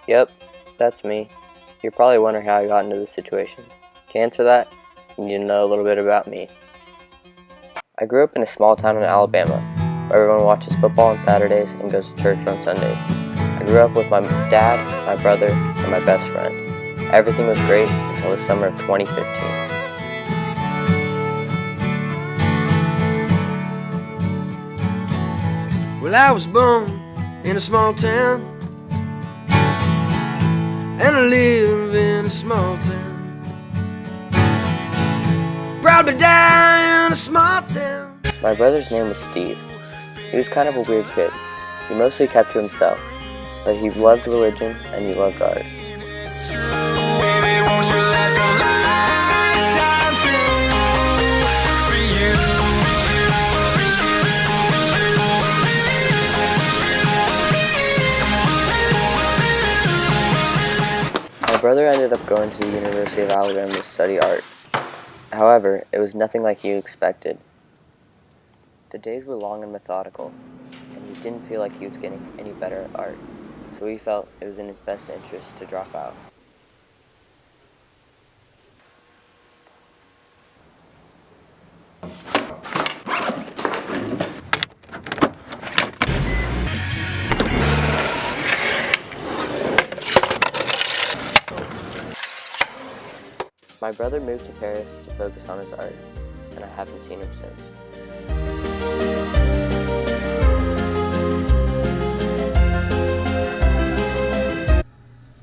Yep, that's me. You're probably wondering how I got into this situation. To answer that, you need to know a little bit about me. I grew up in a small town in Alabama, where everyone watches football on Saturdays and goes to church on Sundays. I grew up with my dad, my brother, and my best friend. Everything was great until the summer of 2015. Well, I was born in a small town, and I live in a small town. Proud to die in a small town. My brother's name was Steve. He was kind of a weird kid. He mostly kept to himself, but he loved religion and he loved art. My brother ended up going to the University of Alabama to study art. However, it was nothing like he expected. The days were long and methodical, and he didn't feel like he was getting any better at art, so he felt it was in his best interest to drop out. My brother moved to Paris to focus on his art, and I haven't seen him since.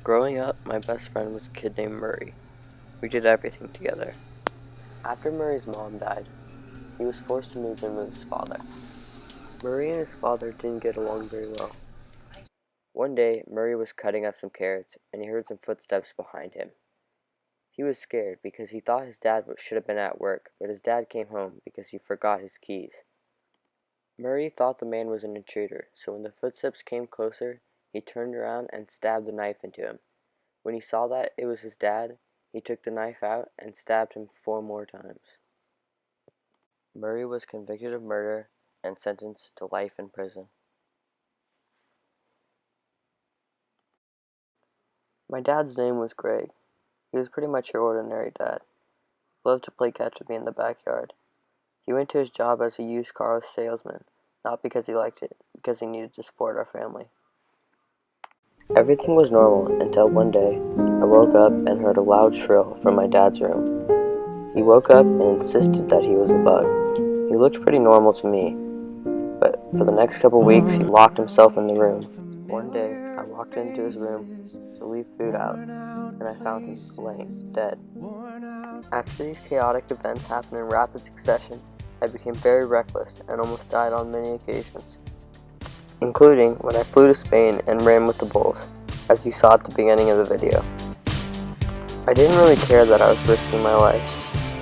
Growing up, my best friend was a kid named Murray. We did everything together. After Murray's mom died, he was forced to move in with his father. Murray and his father didn't get along very well. One day, Murray was cutting up some carrots, and he heard some footsteps behind him. He was scared because he thought his dad should have been at work, but his dad came home because he forgot his keys. Murray thought the man was an intruder, so when the footsteps came closer, he turned around and stabbed a knife into him. When he saw that it was his dad, he took the knife out and stabbed him 4 more times. Murray was convicted of murder and sentenced to life in prison. My dad's name was Greg. He was pretty much your ordinary dad. He loved to play catch with me in the backyard. He went to his job as a used car salesman, not because he liked it, because he needed to support our family. Everything was normal until one day, I woke up and heard a loud shrill from my dad's room. He woke up and insisted that he was a bug. He looked pretty normal to me, but for the next couple weeks he locked himself in the room. One day, I walked into his room to leave food out, and I found him laying dead. After these chaotic events happened in rapid succession, I became very reckless and almost died on many occasions, including when I flew to Spain and ran with the bulls, as you saw at the beginning of the video. I didn't really care that I was risking my life,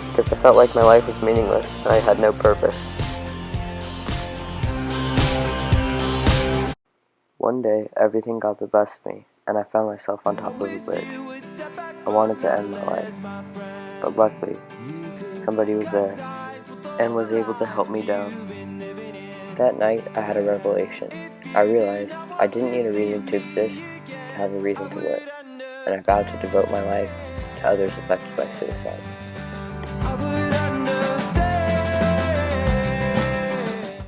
because I felt like my life was meaningless and I had no purpose. One day, everything got the best of me, and I found myself on top of a bridge. I wanted to end my life, but luckily, somebody was there and was able to help me down. That night, I had a revelation. I realized I didn't need a reason to exist to have a reason to live, and I vowed to devote my life to others affected by suicide.